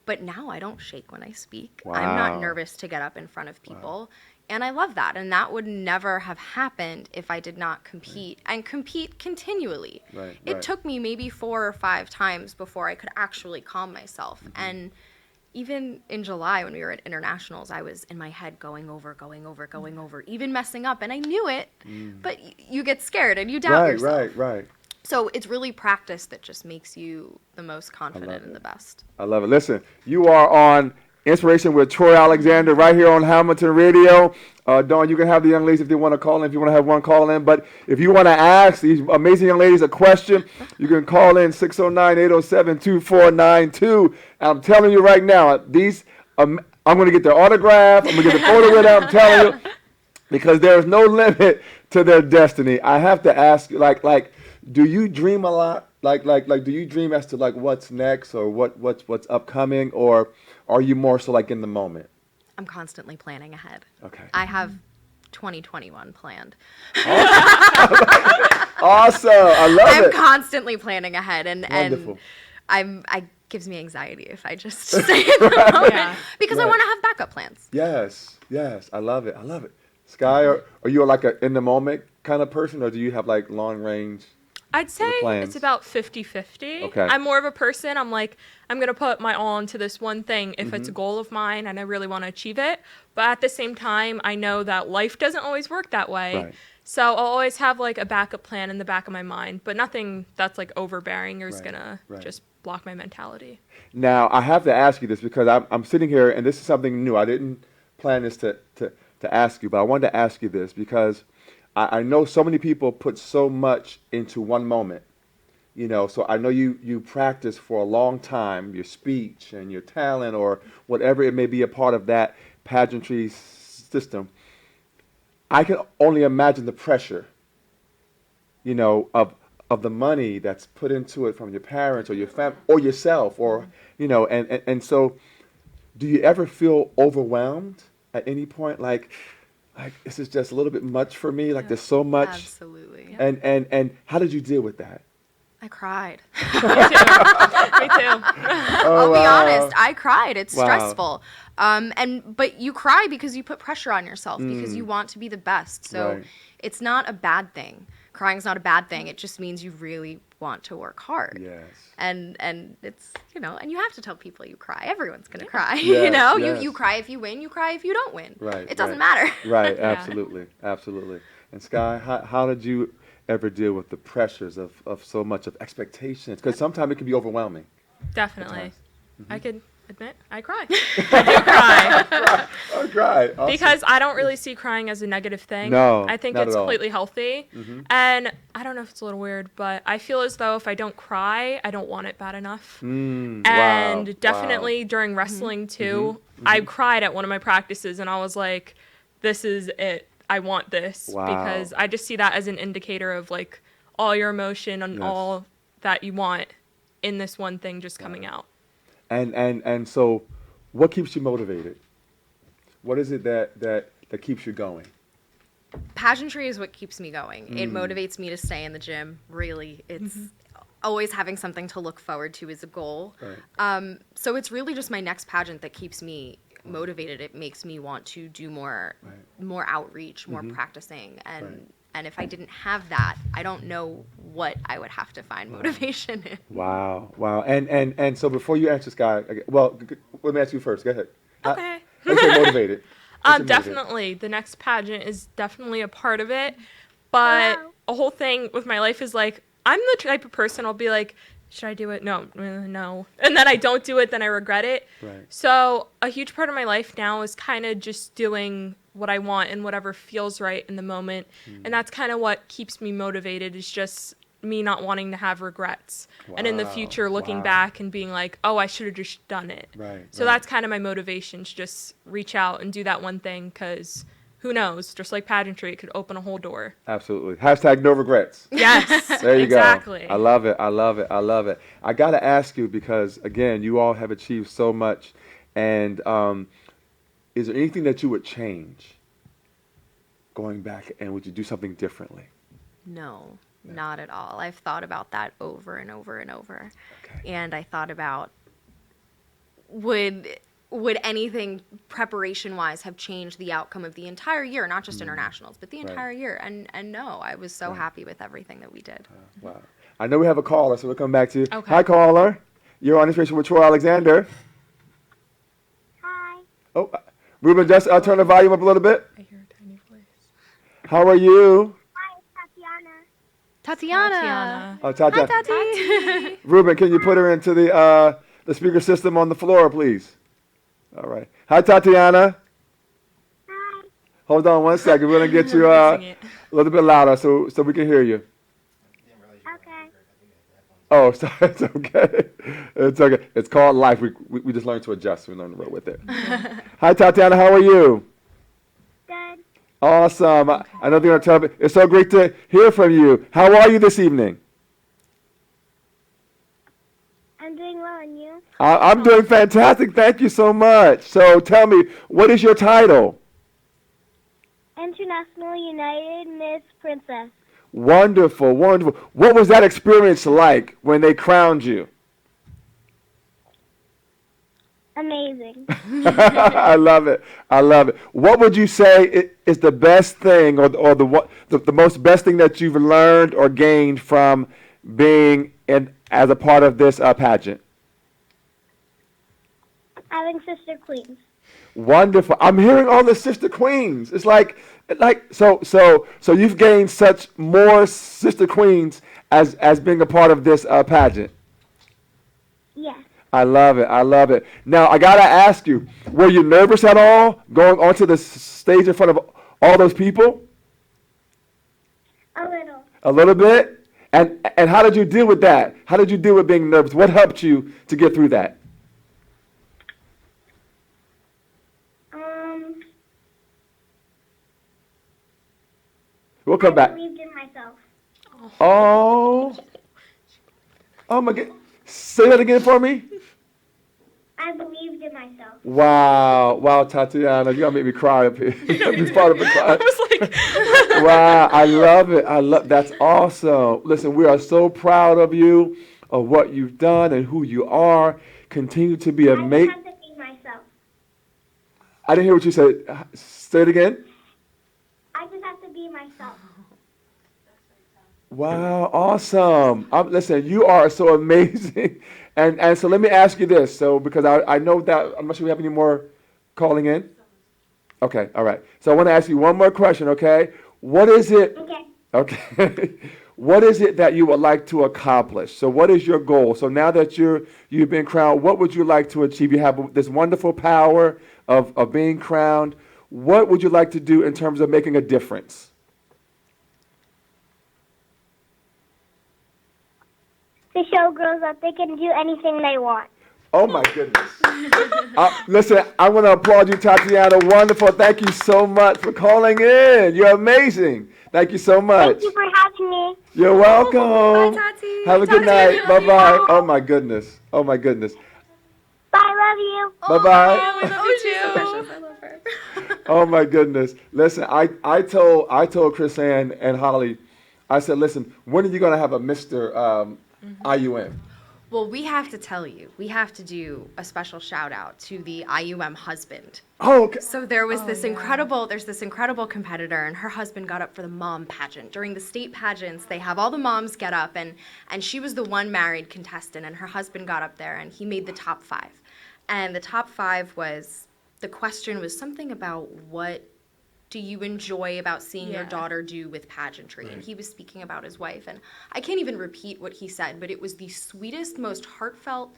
but now I don't shake when I speak. Wow. I'm not nervous to get up in front of people, and I love that. And that would never have happened if I did not compete and compete continually. Right, It right. took me maybe 4 or 5 times before I could actually calm myself. And even in July when we were at internationals, I was in my head going over, even messing up. And I knew it, but you get scared and you doubt yourself. Right. So it's really practice that just makes you the most confident and the best. I love it. Listen, you are on Inspiration with Troy Alexander right here on Hamilton Radio. Dawn, you can have the young ladies if they want to call in, if you want to have one call in. But if you want to ask these amazing young ladies a question, you can call in 609-807-2492. I'm telling you right now, I'm going to get their autograph. I'm going to get the photo with them. I'm telling you, because there is no limit to their destiny. I have to ask you, like, do you dream a lot? Like, do you dream as to like what's next or what's upcoming, or are you more so like in the moment? I'm constantly planning ahead. Okay. I have 2021 planned. Awesome. I love I'm it. constantly planning ahead, and Wonderful. I gives me anxiety if I just stay in the moment, because I Right. want to have backup plans. Yes. I love it. Sky, are you like a in the moment kind of person, or do you have like long range? I'd say plans. it's about 50-50. Okay. I'm more of a person, I'm like, I'm going to put my all into this one thing if it's a goal of mine and I really want to achieve it. But at the same time, I know that life doesn't always work that way. Right. So I'll always have like a backup plan in the back of my mind, but nothing that's like overbearing or is Right, going to right. just block my mentality. Now, I have to ask you this because I'm sitting here, and this is something new. I didn't plan this to ask you, but I wanted to ask you this because I know so many people put so much into one moment. So I know you practice for a long time, your speech and your talent or whatever it may be a part of that pageantry system. I can only imagine the pressure, of the money that's put into it from your parents or your family or yourself and so do you ever feel overwhelmed at any point? Like this is just a little bit much for me. Like there's so much. Absolutely. And how did you deal with that? I cried. Me too. I'll be honest. I cried. It's Wow. stressful. But you cry because you put pressure on yourself because you want to be the best. So Right. it's not a bad thing. Crying's not a bad thing. It just means you really want to work hard. Yes. And it's, and you have to tell people you cry. Everyone's going to cry, Yes, yes. You cry if you win, you cry if you don't win. Right. It doesn't right. matter. Right. Absolutely. And Sky, how did you ever deal with the pressures of so much of expectations? Because sometimes it can be overwhelming. Definitely. I could admit, I cry. I do cry. Oh, right. Awesome. Because I don't really see crying as a negative thing. No, I think not it's at all. completely healthy. And I don't know if it's a little weird, but I feel as though if I don't cry, I don't want it bad enough. And Wow. definitely during wrestling too, I cried at one of my practices and I was like, this is it. I want this. Wow. Because I just see that as an indicator of like all your emotion and Yes. all that you want in this one thing just coming out. And so, what keeps you motivated? What is it that keeps you going? Pageantry is what keeps me going. It motivates me to stay in the gym. Really, it's always having something to look forward to is a goal. Right. So it's really just my next pageant that keeps me motivated. It makes me want to do more outreach, more practicing, and if I didn't have that, I don't know what I would have to find motivation in. Wow. And so before you answer, Sky, well, let me ask you first. Go ahead. Okay. How you stay motivated? How you stay motivated? Definitely. The next pageant is definitely a part of it. But a whole thing with my life is like, I'm the type of person I'll be like, should I do it? No. And then I don't do it, then I regret it. Right. So a huge part of my life now is kind of just doing what I want and whatever feels right in the moment. And that's kind of what keeps me motivated is just me not wanting to have regrets. And in the Wow, future, looking wow. back and being like, oh, I should have just done it. Right, So right. that's kind of my motivation, to just reach out and do that one thing, because who knows, just like pageantry, it could open a whole door. Absolutely. Hashtag no regrets. Yes, There you exactly. go. I love it. I love it. I love it. I got to ask you because, again, you all have achieved so much. And is there anything that you would change going back, and would you do something differently? No, not at all. I've thought about that over and over and over. Okay. And I thought about, would anything preparation wise have changed the outcome of the entire year, not just internationals, but the Right. entire year? And no, I was so happy with everything that we did. Wow. I know we have a caller, so we'll come back to you. Okay. Hi, caller. You're on Inspiration with Troy Alexander. Hi. Oh, Ruben, just turn the volume up a little bit. I hear a tiny voice. How are you? Hi, it's Tatiana. Tatiana. Oh, Tatiana. Hi, Tati. Ruben, can you put her into the speaker system on the floor, please? All right. Hi, Tatiana. Hi. Hold on one second. We're going to get you Fixing a it. little bit louder so we can hear you. Okay. Oh, sorry. It's okay. It's okay. It's called life. We just learned to adjust. We learned to roll with it. Hi, Tatiana. How are you? Good. Awesome. I know they're going to tell me. It's so great to hear from you. How are you this evening? I'm doing well, and you? I'm doing fantastic. Thank you so much. So tell me, what is your title? International United Miss Princess. Wonderful, wonderful. What was that experience like when they crowned you? Amazing. I love it. I love it. What would you say is the best thing, or the most best thing that you've learned or gained from being as a part of this pageant? Having sister queens. Wonderful. I'm hearing all the sister queens. It's like so you've gained such more sister queens as being a part of this pageant. Yes. I love it. I love it. Now, I got to ask you, were you nervous at all going onto the stage in front of all those people? A little. A little bit? And how did you deal with that? How did you deal with being nervous? What helped you to get through that? We'll come I back. believed in myself. Oh. Oh, my God. Say that again for me. I believed in myself. Wow. Wow, Tatiana. You're going to make me cry up here. You're going to be part of the cry. I was like, Wow, I love it. That's awesome. Listen, we are so proud of you, of what you've done and who you are. Continue to be I amazing. just have to be myself. I didn't hear what you said. Say it again. I just have to be myself. Wow, awesome. Listen, you are so amazing. And so let me ask you this. So because I know that, I'm not sure we have any more calling in. Okay, all right. So I want to ask you one more question, okay? What is it? Okay. Okay. What is it that you would like to accomplish? So what is your goal? So now that you've been crowned, what would you like to achieve? You have this wonderful power of being crowned. What would you like to do in terms of making a difference? To show girls that they can do anything they want. Oh my goodness. Listen, I want to applaud you, Tatiana. Wonderful. Thank you so much for calling in. You're amazing. Thank you so much. Thank you for having me. You're welcome. Bye, Tati. Have a good Tati, night. I love Bye-bye. you. Oh my goodness. Oh my goodness. Bye, love you. Bye-bye. Oh, I love you too. I love her. Oh my goodness. Listen, I told Chris Ann and Holly, I said, listen, when are you going to have a Mr. IUM? Well, we have to tell you, we have to do a special shout out to the IUM husband. Oh, okay. So there was there's this incredible competitor, and her husband got up for the mom pageant. During the state pageants, they have all the moms get up, and she was the one married contestant, and her husband got up there, and he made the top 5. And the top 5 was, the question was something about what do you enjoy about seeing your Yeah. daughter do with pageantry? And he was speaking about his wife, and I can't even repeat what he said, but it was the sweetest, most heartfelt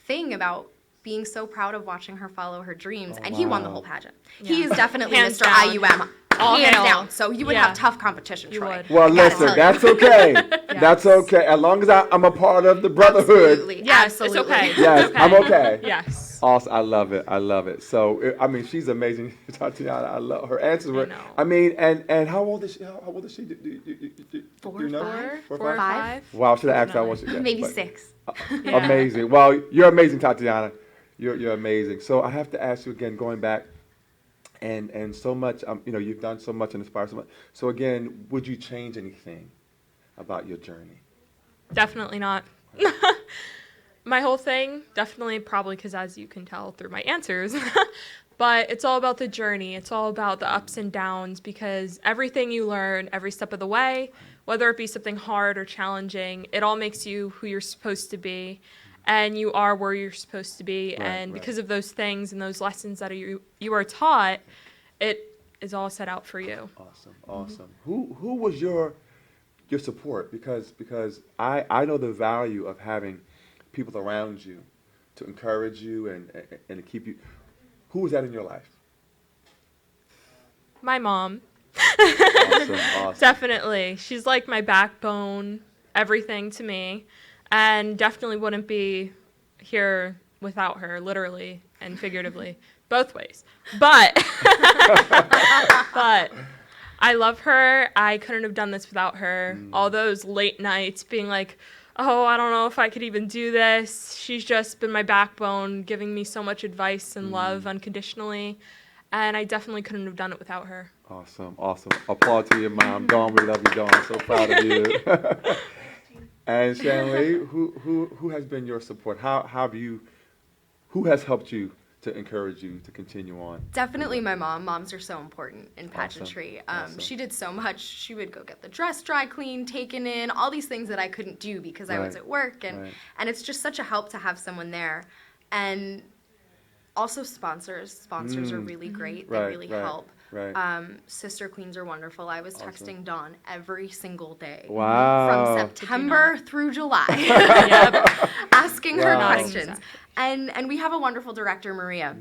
thing about being so proud of watching her follow her dreams. And he won the whole pageant. He is definitely Hands Mr. down. IUM. All hands hail. down. So you would Yeah. have tough competition, You Troy. would. Well, Gotta listen, tell you. that's okay. That's okay. As long as I'm a part of the brotherhood. Absolutely. Yes, Absolutely. it's okay. Yes, It's I'm okay. Yes. Awesome. I love it. I love it. So, I mean, she's amazing, Tatiana. I love her answers. Were, know. I mean, and how old is she? How old is she? Do you know? Four Four or five. Wow, I should have asked that once again. Maybe but- 6. Yeah. Amazing. Well, you're amazing, Tatiana. You're amazing. So I have to ask you again, going back, and so much. You've done so much and inspired so much. So again, would you change anything about your journey? Definitely not. My whole thing, definitely, probably because as you can tell through my answers, but it's all about the journey. It's all about the ups and downs, because everything you learn every step of the way, whether it be something hard or challenging, it all makes you who you're supposed to be, and you are where you're supposed to be. Right, And right. because of those things and those lessons that you are taught, it is all set out for you. Awesome. Who was your support? Because I know the value of having people around you to encourage you and to keep you. Who was that in your life? My mom. Awesome. Definitely. She's like my backbone, everything to me, and definitely wouldn't be here without her, literally and figuratively, both ways. But but I love her. I couldn't have done this without her. All those late nights being like, oh, I don't know if I could even do this. She's just been my backbone, giving me so much advice and love unconditionally. And I definitely couldn't have done it without her. Awesome. Applaud to your mom, Dawn. We love you, Dawn. I'm so proud of you. And Shanleigh, who has been your support? Who has helped you to encourage you to continue on? Definitely my mom. Moms are so important in pageantry. Awesome. She did so much. She would go get the dress dry cleaned, taken in, all these things that I couldn't do because I was Right. at work. And, Right. and it's just such a help to have someone there. And also sponsors. Sponsors are really great. They Right, really right, help. right. Sister Queens are wonderful. I was texting Dawn every single day. Wow. From September through July. Asking her Wow. questions. And we have a wonderful director, Maria.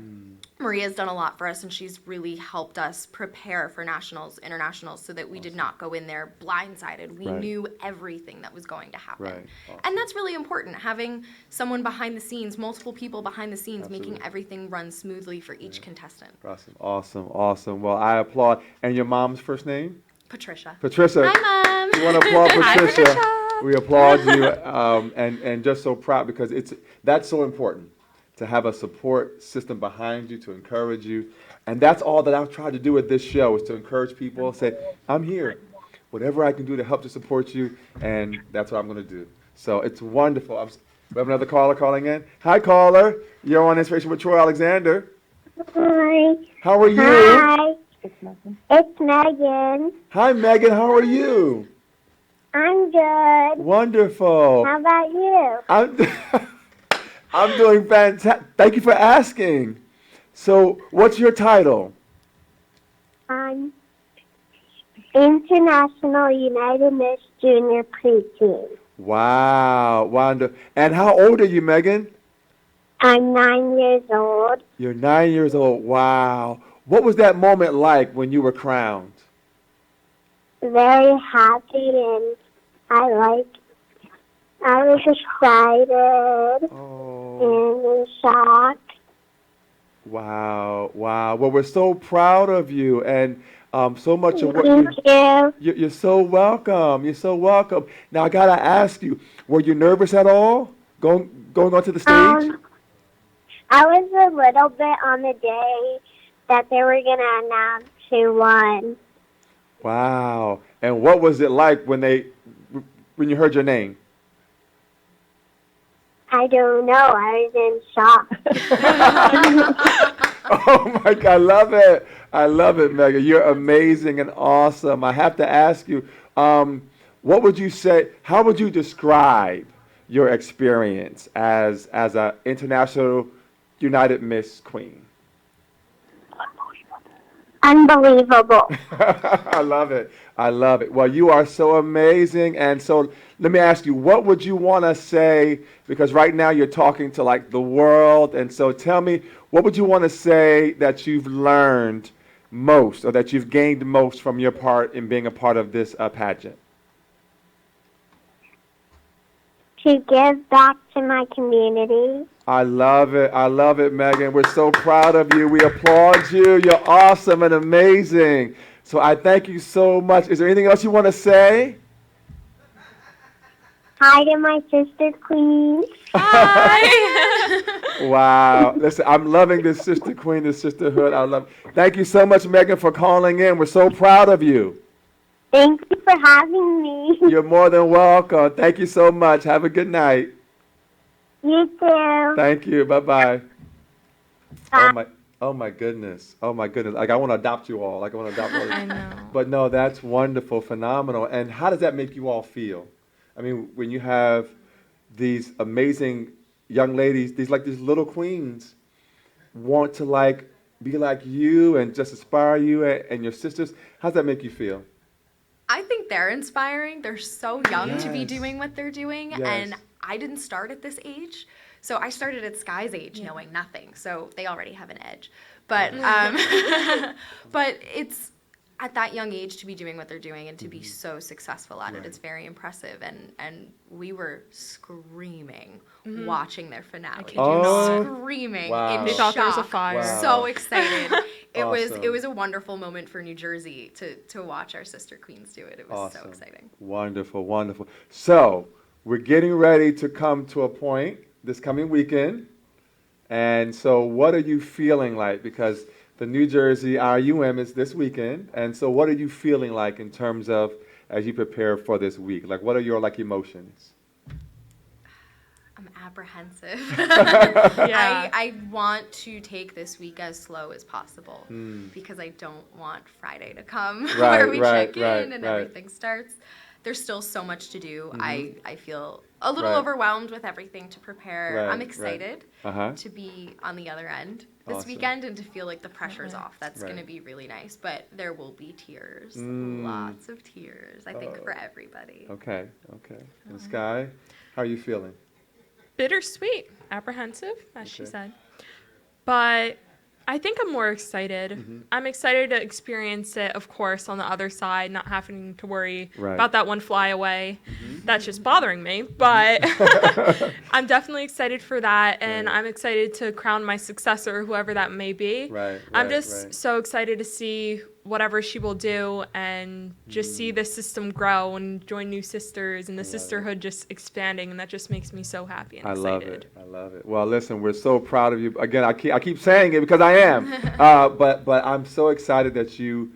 Maria's done a lot for us, and she's really helped us prepare for nationals, internationals, so that we did not go in there blindsided. We Right. knew everything that was going to happen. Right. Awesome. And that's really important, having someone behind the scenes, multiple people behind the scenes, Absolutely. making everything run smoothly for each contestant. Awesome. Well, I applaud. And your mom's first name? Patricia. Patricia. Hi, Mom. We want to applaud Hi, Patricia. Patricia. We applaud you, and just so proud because that's so important to have a support system behind you to encourage you, and that's all that I've tried to do with this show is to encourage people. Say, I'm here, whatever I can do to help to support you, and that's what I'm going to do. So it's wonderful. We have another caller calling in. Hi, caller. You're on Inspiration with Troy Alexander. Hi. How are you? Hi. It's Megan. Hi, Megan. How are you? I'm good. Wonderful. How about you? I'm doing fantastic. Thank you for asking. So, what's your title? I'm International United Miss Junior Preteen. Wow, wonderful. And how old are you, Megan? I'm 9 years old. You're 9 years old. Wow. What was that moment like when you were crowned? Very happy, and I was excited Oh, and in shock. wow. Well, we're so proud of you, and so much of what Thank you. you're so welcome. You're so welcome. Now, I gotta ask you, were you nervous at all going onto the stage? I was a little bit on the day that they were going to announce who won. Wow. And what was it like when you heard your name? I don't know. I was in shock. Oh my God, I love it, Megan. You're amazing and awesome. I have to ask you, what would you say, how would you describe your experience as an International United Miss Queen? Unbelievable. I love it. Well, you are so amazing. And so let me ask you, what would you want to say? Because right now you're talking to like the world. And so tell me, what would you want to say that you've learned most, or that you've gained most from your part in being a part of this pageant? To give back to my community. I love it. I love it, Megan. We're so proud of you. We applaud you. You're awesome and amazing. So I thank you so much. Is there anything else you want to say? Hi to my sister queen. Hi. Wow. Listen, I'm loving this sister queen, this sisterhood. I love it. Thank you so much, Megan, for calling in. We're so proud of you. Thank you for having me. You're more than welcome. Thank you so much. Have a good night. You too. Thank you. Bye-bye. Bye. Oh my goodness. Oh my goodness. Like I want to adopt you all. Like I want to adopt all of you. I know. But no, that's wonderful, phenomenal. And how does that make you all feel? I mean, when you have these amazing young ladies, these little queens want to be like you and just inspire you and your sisters, how does that make you feel? I think they're inspiring. They're so young to be Yes. doing what they're doing. Yes. And I didn't start at this age. So I started at SKYY's age knowing nothing. So they already have an edge. But but it's at that young age to be doing what they're doing and to be so successful at it. It's very impressive. And we were screaming watching their finale. kid you not. Screaming Wow. in They thought there was a shock. fire. Wow. So excited. It Awesome. was a wonderful moment for New Jersey to watch our sister queens do it. It was so Awesome. exciting. Wonderful, wonderful. So we're getting ready to come to a point this coming weekend. And so what are you feeling like? Because the New Jersey RUM is this weekend. And so what are you feeling like in terms of as you prepare for this week? Like what are your emotions? I'm apprehensive. Yeah. I want to take this week as slow as possible because I don't want Friday to come Right, where we right, check in right, and right. everything starts. There's still so much to do. I feel a little Right. overwhelmed with everything to prepare. Right, I'm right. excited Uh-huh. to be on the other end this Awesome. weekend and to feel like the pressure's off. That's Right. going to be really nice. But there will be tears, Mm. lots of tears, I think, for everybody. Okay, okay. And Sky, how are you feeling? Bittersweet, apprehensive, as she Okay. said. But I think I'm more excited. Mm-hmm. I'm excited to experience it, of course, on the other side, not having to worry Right. about that one fly away. That's just bothering me. But I'm definitely excited for that. And Right. I'm excited to crown my successor, whoever that may be. Right, I'm right, just right. so excited to see whatever she will do and just see the system grow and join new sisters and the sisterhood just expanding, and that just makes me so happy and I excited. love it. I love it. Well, listen, we're so proud of you. Again, I keep saying it because I am. But I'm so excited that you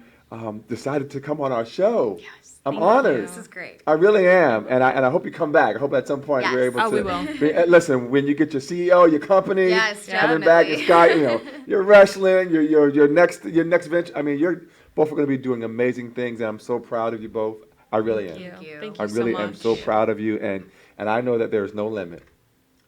decided to come on our show. Yes. I'm thank honored. you. This is great. I really am, and I hope you come back. I hope at some point Yes. we're able Oh, to. we will. Listen, when you get your CEO, your company, Yes, coming back, definitely. it's Sky. You're wrestling. Your next venture. I mean, you're both are going to be doing amazing things, and I'm so proud of you both. I really am. Thank you. Thank you I really so am much. so proud of you, and I know that there is no limit.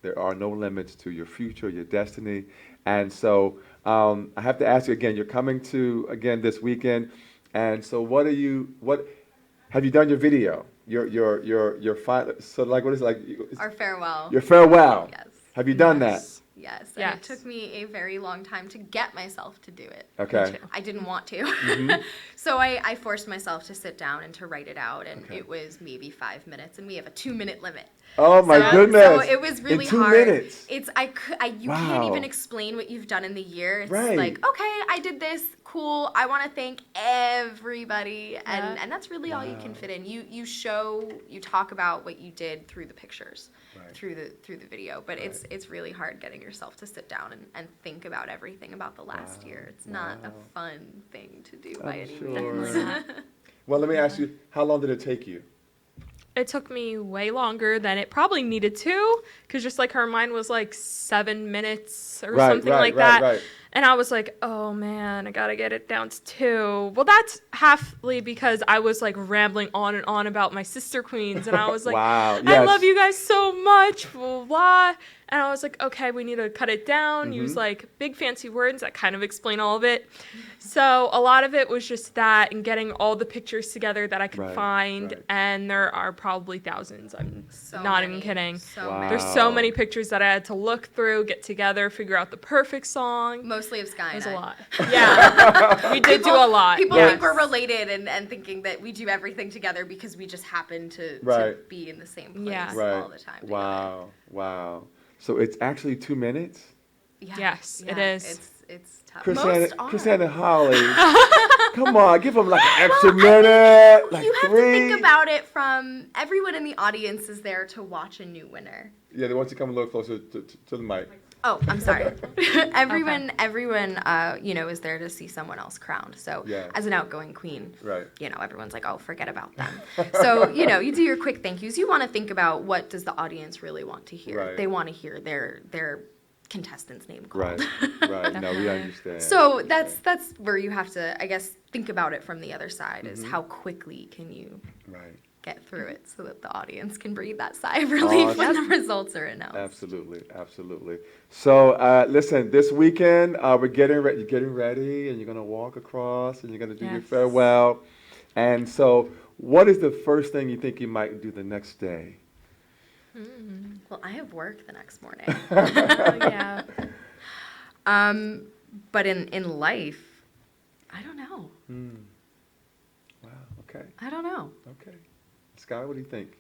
There are no limits to your future, your destiny, and so I have to ask you again. You're coming to again this weekend, and so what have you done your video? Your final. So like what is it like? Our farewell. Your farewell. Yes. Have you done Yes. Yes. And Yes. it took me a very long time to get myself to do it. that? Okay. too. I didn't want to. Mm-hmm. So I forced myself to sit down and to write it out, and Okay. it was maybe 5 minutes, and we have a 2-minute limit. Oh my So- goodness! So it was really in 2 hard. minutes. It's you can't Wow. even explain what you've done in the year. It's Right. like, okay, I did this. Cool. I want to thank everybody, Yeah. and that's really all you can fit in. You talk about what you did through the pictures, Right. through the video, but it's really hard getting yourself to sit down and think about everything about the last Wow. year. It's not a Wow. fun thing to do I'm by any sure. means. Definitely not. Well, let me ask you, how long did it take you? It took me way longer than it probably needed to, because just like her, mine was like 7 minutes or Right, something right, like right, that. right. And I was like, oh man, I gotta get it down to 2. Well, that's halfly because I was like rambling on and on about my sister queens, and I was like, Wow, I yes. love you guys so much, blah, blah, blah. And I was like, okay, we need to cut it down, Mm-hmm. use like big fancy words that kind of explain all of it. So a lot of it was just that and getting all the pictures together that I could Right, find, right. and there are probably thousands. I'm So not many, even kidding. So Wow. many. There's so many pictures that I had to look through, get together, figure out the perfect song. Mostly of Sky It was and a I. lot. Yeah, we did do a lot. People yes. think we're related and thinking that we do everything together because we just happen to Right. be in the same place Yeah. all the time. Wow. Wow. So it's actually 2 minutes? Yeah. Yes, it Yeah, is. It's tough. Chris and Holly. Come on, give them like an extra minute. Like You have 3. to think about it from everyone in the audience is there to watch a new winner. Yeah, they want you to come a little closer to the mic. Oh, I'm sorry. everyone, is there to see someone else crowned. So Yeah. as an outgoing queen, Right. everyone's like, oh, forget about them. So, you do your quick thank yous. You want to think about what does the audience really want to hear. Right. They want to hear their contestant's name called. Right. Right. No, we understand. So that's where you have to, I guess, think about it from the other side is how quickly can you Right. get through it so that the audience can breathe that sigh of relief when the results are announced. Absolutely, absolutely. So, listen, this weekend we're getting ready. You're getting ready, and you're gonna walk across, and you're gonna do your Yes. farewell. And so, what is the first thing you think you might do the next day? Well, I have work the next morning. Yeah. But in life, I don't know. Wow. Okay. I don't know. Okay. Sky, what do you think?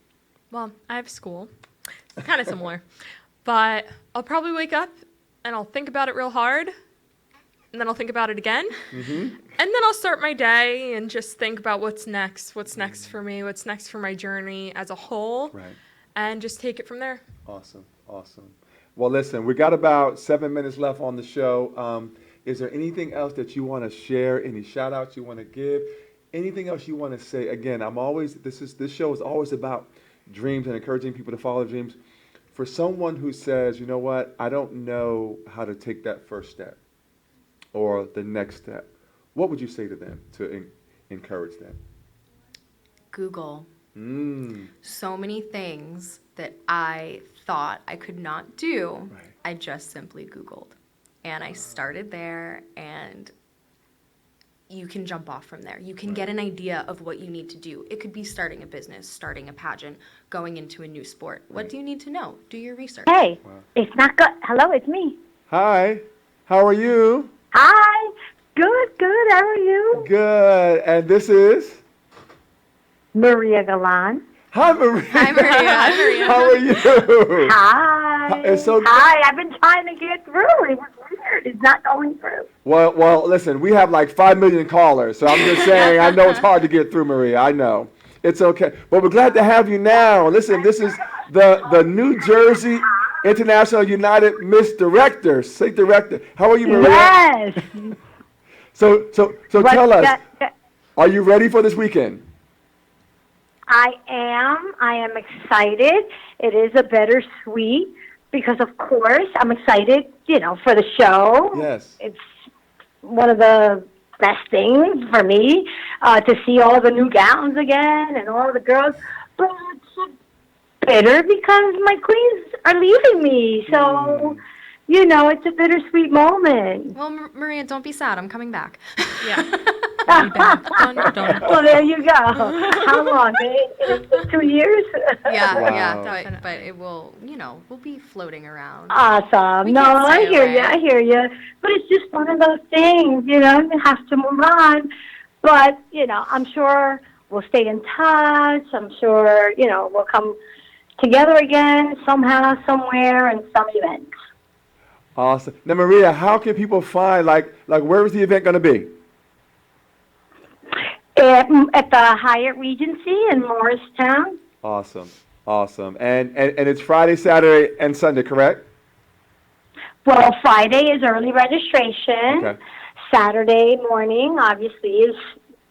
Well, I have school. Kind of similar. But I'll probably wake up and I'll think about it real hard. And then I'll think about it again. And then I'll start my day and just think about what's next for me, what's next for my journey as a whole. Right. And just take it from there. Awesome. Awesome. Well, listen, we got about 7 minutes left on the show. Is there anything else that you want to share? Any shout outs you want to give? Anything else you want to say? Again, this show is always about dreams and encouraging people to follow dreams. For someone who says, you know what, I don't know how to take that first step or the next step, what would you say to them to encourage them? Google. So many things that I thought I could not do, Right. I just simply Googled. And I started there, and you can jump off from there. You can get an idea of what you need to do. It could be starting a business, starting a pageant, going into a new sport. What do you need to know? Do your research. Hey, Wow. it's not good. Hello, it's me. Hi, how are you? Hi. Good. How are you? Good. And this is? Maria Galan. Hi, Maria. Hi, Maria. Hi, Maria. How are you? Hi. It's so good. Hi. I've been trying to get through. It was weird. It's not going through. Well, listen, we have like 5 million callers, so I'm just saying, I know it's hard to get through, Maria. I know. It's okay. But we're glad to have you now. Listen, this is the New Jersey International United Miss Director, State Director. How are you, Maria? Yes. So tell us, are you ready for this weekend? I am excited. It is a bittersweet because, of course, I'm excited, for the show. Yes. It's one of the best things for me to see all the new gowns again and all the girls. But it's bitter because my queens are leaving me. So, it's a bittersweet moment. Well, Maria, don't be sad. I'm coming back. Yeah. I'll be back. Dun. Well, there you go. How long? 2 years? Yeah, Wow. yeah. But it will, we'll be floating around. Awesome. We No, can't I stay hear away. you. I hear you. But it's just one of those things, you have to move on. But, I'm sure we'll stay in touch. I'm sure, we'll come together again somehow, somewhere, in some event. Awesome. Now, Maria, how can people find, like where is the event going to be? At the Hyatt Regency in Morristown. Awesome. And it's Friday, Saturday, and Sunday, correct? Well, Friday is early registration. Okay. Saturday morning, obviously, is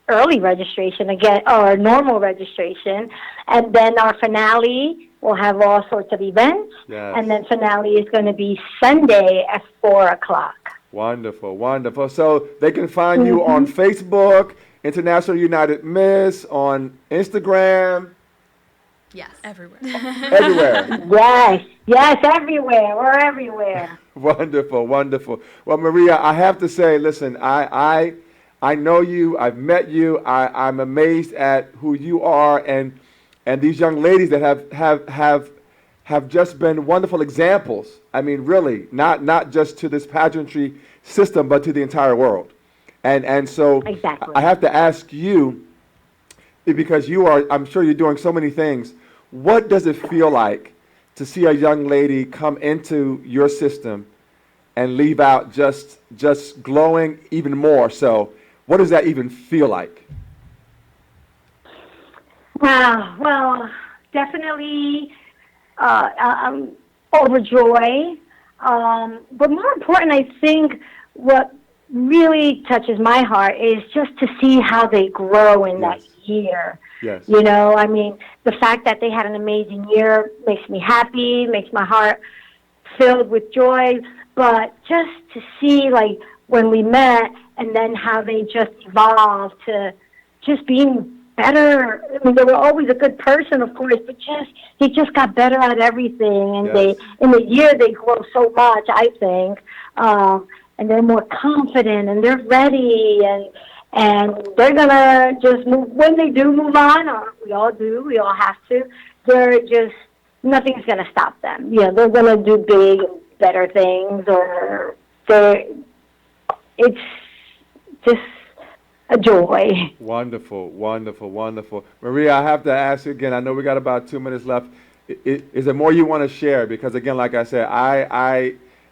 early registration again, or normal registration. And then our finale will have all sorts of events. Yes. And then finale is going to be Sunday at 4 o'clock. Wonderful. So they can find you on Facebook, International United Miss, on Instagram, Yes. Everywhere. everywhere. Yes, everywhere. We're everywhere. Wonderful. Well, Maria, I have to say, listen, I know you. I've met you. I'm amazed at who you are, and these young ladies that have just been wonderful examples. I mean, really, not just to this pageantry system, but to the entire world. And so Exactly. I have to ask you, because you are, I'm sure you're doing so many things. What does it feel like to see a young lady come into your system and leave out just glowing even more? So what does that even feel like? Well, definitely overjoyed. But more important, I think what really touches my heart is just to see how they grow in that year. Yes. You know, I mean, the fact that they had an amazing year makes me happy, makes my heart filled with joy. But just to see, like, when we met and then how they just evolved to just being better. I mean, they were always a good person, of course, but they just got better at everything. And Yes. in the year, they grow so much, I think. And they're more confident, and they're ready, and they're gonna just move. When they do move on, or we all do, we all have to. They're just nothing's gonna stop them. Yeah, they're gonna do big, better things, or it's just a joy. Wonderful, wonderful, wonderful. Maria, I have to ask you again. I know we got about 2 minutes left. Is there more you want to share? Because again, like I said,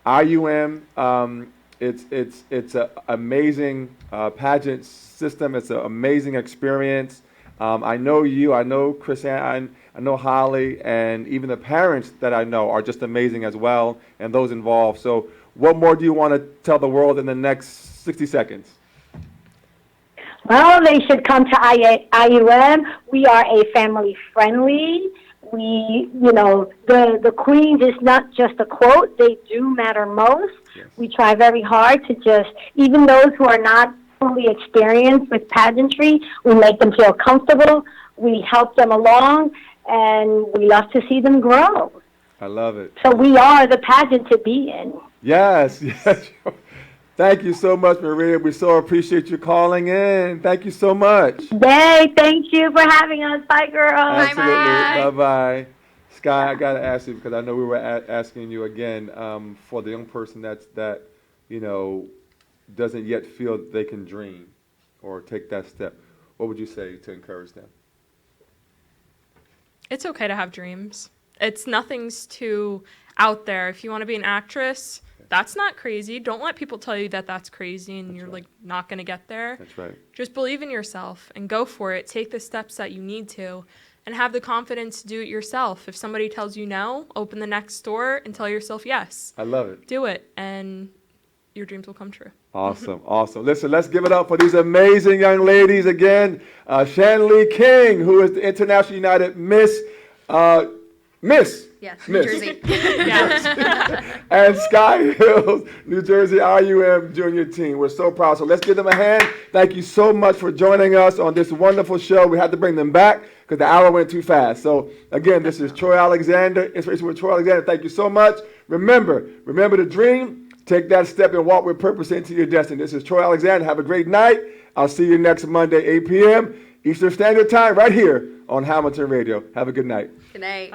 IUM. It's an amazing pageant system. It's an amazing experience. I know you. I know Chris. I know Holly, and even the parents that I know are just amazing as well, and those involved. So, what more do you want to tell the world in the next 60 seconds? Well, they should come to IUM. We are a family friendly. The Queens is not just a quote. They do matter most. Yes. We try very hard to just, even those who are not fully experienced with pageantry, we make them feel comfortable. We help them along, and we love to see them grow. I love it. So we are the pageant to be in. Yes, yes. Thank you so much, Maria. We so appreciate you calling in. Thank you so much. Yay, thank you for having us. Bye, girls. Absolutely. Bye-bye. Bye-bye. Sky, I got to ask you, because I know we were asking you again, for the young person that doesn't yet feel they can dream or take that step, what would you say to encourage them? It's okay to have dreams. Nothing's too out there. If you want to be an actress, that's not crazy. Don't let people tell you that that's crazy and you're like not going to get there. That's right. Just believe in yourself and go for it. Take the steps that you need to and have the confidence to do it yourself. If somebody tells you no, open the next door and tell yourself yes. I love it. Do it and your dreams will come true. Awesome, awesome. Listen, let's give it up for these amazing young ladies again. Shanleigh King, who is the International United Miss. Yes, New Jersey. And Sky Hills, New Jersey IUM junior team. We're so proud. So let's give them a hand. Thank you so much for joining us on this wonderful show. We had to bring them back because the hour went too fast. So again, this is Troy Alexander, Inspiration with Troy Alexander. Thank you so much. Remember to dream. Take that step and walk with purpose into your destiny. This is Troy Alexander. Have a great night. I'll see you next Monday, 8 p.m. Eastern Standard Time, right here on Hamilton Radio. Have a good night. Good night.